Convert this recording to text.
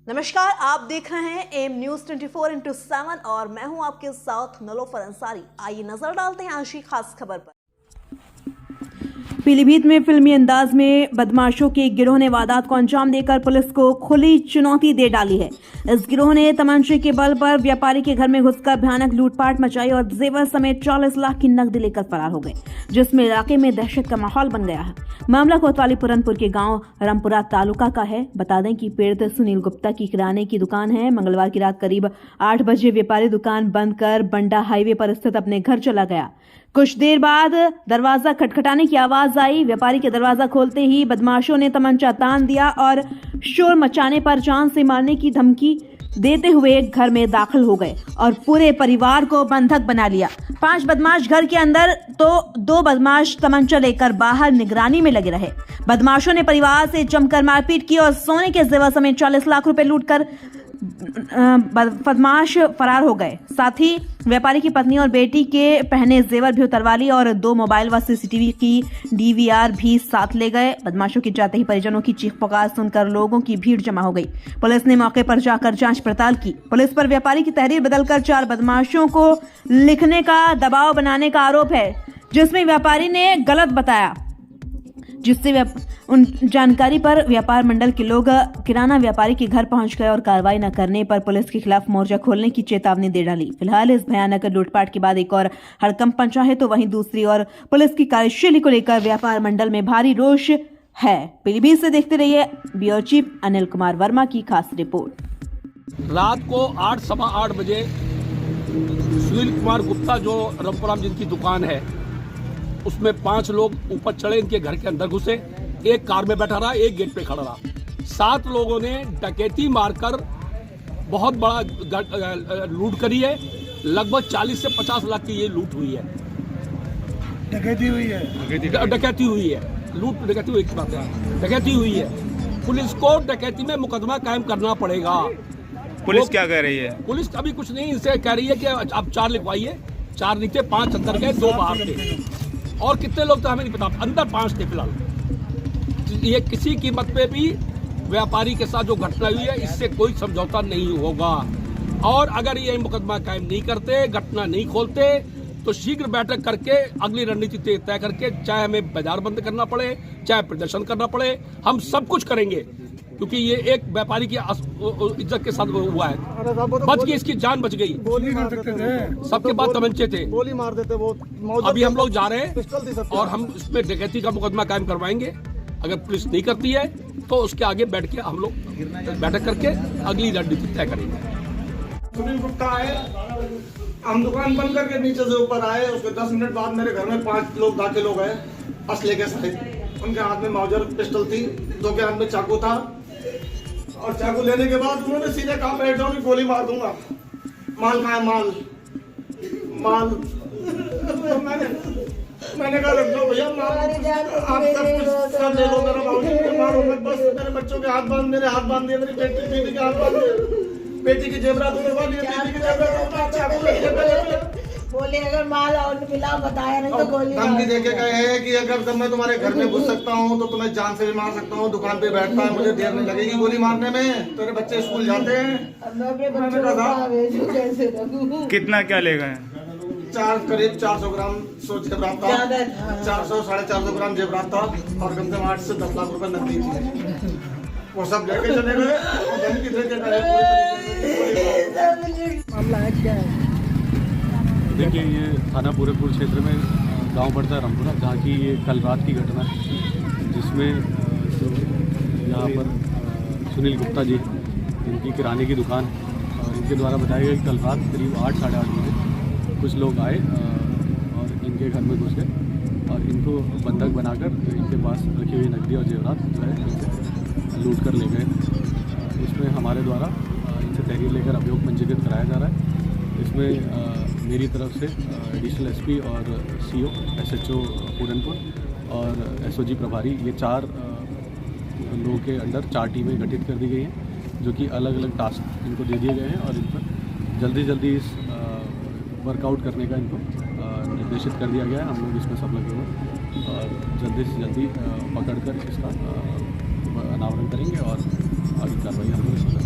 नमस्कार, आप देख रहे हैं एम न्यूज 24/7 और मैं हूं आपके साथ नलोफर अंसारी। आइए नजर डालते हैं आज की खास खबर पर। पीलीभीत में फिल्मी अंदाज में बदमाशों के एक गिरोह ने वारदात को अंजाम देकर पुलिस को खुली चुनौती दे डाली है। इस गिरोह ने तमंचे के बल पर व्यापारी के घर में घुसकर भयानक लूटपाट मचाई और जेवर समेत 40 लाख की नकदी लेकर फरार हो गए, जिसमें इलाके में दहशत का माहौल बन गया है। मामला कोतवाली पुरनपुर के गांव रामपुरा तालुका का है। बता दें कि पीड़ित सुनील गुप्ता की किराने की दुकान है। मंगलवार की रात करीब 8 बजे व्यापारी दुकान बंद कर बंडा हाईवे पर स्थित अपने घर चला गया। कुछ देर बाद दरवाजा खटखटाने की आवाज आई। व्यापारी के दरवाजा खोलते ही बदमाशों ने तमंचा तान दिया और शोर मचाने पर जान से मारने की धमकी देते हुए घर में दाखिल हो गए और पूरे परिवार को बंधक बना लिया। 5 बदमाश घर के अंदर तो 2 बदमाश तमंचा लेकर बाहर निगरानी में लगे रहे। बदमाशों ने परिवार से जमकर मारपीट की और सोने के जेवर समेत 40 लाख रुपए लूटकर बदमाश फरार हो गए। साथ ही व्यापारी की पत्नी और बेटी के पहने जेवर भी उतरवा ली और 2 मोबाइल व सीसीटीवी की डीवीआर भी साथ ले गए। बदमाशों के जाते ही परिजनों की चीख पुकार सुनकर लोगों की भीड़ जमा हो गई। पुलिस ने मौके पर जाकर जांच पड़ताल की। पुलिस पर व्यापारी की तहरीर बदलकर 4 बदमाशों को लिखने का दबाव बनाने का आरोप है, जिसमें व्यापारी ने गलत बताया, जिससे उन जानकारी पर व्यापार मंडल के लोग किराना व्यापारी के घर पहुंच गए और कार्रवाई न करने पर पुलिस के खिलाफ मोर्चा खोलने की चेतावनी दे डाली। फिलहाल इस भयानक लूटपाट के बाद एक और हड़कंप मचा है, तो वहीं दूसरी ओर पुलिस की कार्यशैली को लेकर व्यापार मंडल में भारी रोष है। पीलीभीत से देखते रहिए ब्यूरो चीफ अनिल कुमार वर्मा की खास रिपोर्ट। रात को 8-8:15 बजे सुनील कुमार गुप्ता जो रामपुरा जिनकी दुकान है उसमें 5 लोग ऊपर चढ़े, इनके घर के अंदर घुसे। एक कार में बैठा रहा, एक गेट पे खड़ा रहा। 7 लोगों ने डकैती मारकर बहुत बड़ा लूट करी है। लगभग 40 से 50 लाख की ये लूट हुई है। डकैती हुई है। डकैती हुई है, लूट डकैती हुई की बात है, डकैती हुई है। पुलिस को डकैती में मुकदमा कायम करना पड़ेगा। पुलिस क्या कह रही है? पुलिस अभी कुछ नहीं, इनसे कह रही है कि आप 4 लिखवाइए। 4 लिखे, 5 अंदर गए, 2 बाहर थे। और कितने लोग तो हमें नहीं पता, अंदर 5 थे फिलहाल। ये किसी कीमत पे भी व्यापारी के साथ जो घटना हुई है इससे कोई समझौता नहीं होगा। और अगर ये मुकदमा कायम नहीं करते, घटना नहीं खोलते, तो शीघ्र बैठक करके अगली रणनीति तय करके, चाहे हमें बाजार बंद करना पड़े, चाहे प्रदर्शन करना पड़े, हम सब कुछ करेंगे। क्योंकि ये एक व्यापारी की इज्जत के साथ हुआ है। बच गई, इसकी जान बच गई। गोली मार देते थे, सबके पास तमंचे थे, गोली मार देते। वो अभी हम लोग जा रहे हैं और हम इसमें डकैती का मुकदमा कायम करवाएंगे। अगर पुलिस नहीं करती है तो उसके आगे बैठ के हम लोग बैठक करके अगली रणनीति तय करेंगे। सुनील गुप्ता आए, हम दुकान बंद करके नीचे से ऊपर आए। उसके 10 मिनट बाद मेरे घर में 5 लोग दाखिल हो गए असले के साथ। उनके हाथ में मौजर पिस्टल थी, 2 के हाथ में चाकू था। और चाकू लेने के बाद उन्होंने सीधे कहा बैठ जाओ, गोली मार दूंगा। माल कहाँ है? माल तो मैंने कहा रख दो भैया, माल आप सब ले लो, मेरा भाई मारो मत, बस मेरे बच्चों के हाथ बांध, मेरे हाथ बांध दिए, मेरी बेटी के हाथ बांध दिए, बेटी की जेवरात उतरवा लिए, बेटी की जेवरात बोले अगर माल और मिला बताया नहीं तो गोली धमकी देके गए हैं कि अगर जब मैं तुम्हारे घर में घुस सकता हूँ तो तुम्हें जान से भी मार सकता हूँ। दुकान पे बैठता है, मुझे देर नहीं लगेगी गोली मारने में। तेरे बच्चे स्कूल जाते हैं। कितना क्या ले गए? करीब 400 ग्राम जेवरात था, 400-450 ग्राम जेवरात था और कम से कम 8 से 10 लाख रुपए नकदी थी। वो सब लेके चले गए और धमकी देके गए। देखिए, ये थाना पूरनपुर क्षेत्र में गांव पड़ता है रामपुरा, जहाँ की ये कल रात की घटना है, जिसमें यहाँ पर सुनील गुप्ता जी, इनकी किराने की दुकान, और इनके द्वारा बताया गया कि कल रात करीब 8-8:30 बजे कुछ लोग आए और इनके घर में घुस गए और इनको बंधक बनाकर इनके पास रखी हुई नकदी और जेवरात जो है इनसे लूट कर ले गए। इसमें हमारे द्वारा इनसे तहरीर लेकर अभियोग पंजीकृत कराया जा रहा है। इसमें मेरी तरफ से एडिशनल एसपी और सीओ, एसएचओ पूरनपुर और एसओजी प्रभारी, ये 4 लोगों के अंडर 4 टीमें गठित कर दी गई हैं, जो कि अलग अलग टास्क इनको दे दिए गए हैं और इन पर जल्दी इस वर्कआउट करने का इनको निर्देशित कर दिया गया है। हम लोग इसमें सब लगे हुए और जल्दी से जल्दी पकड़कर इसका अनावरण करेंगे और आगे कार्रवाई हम लोग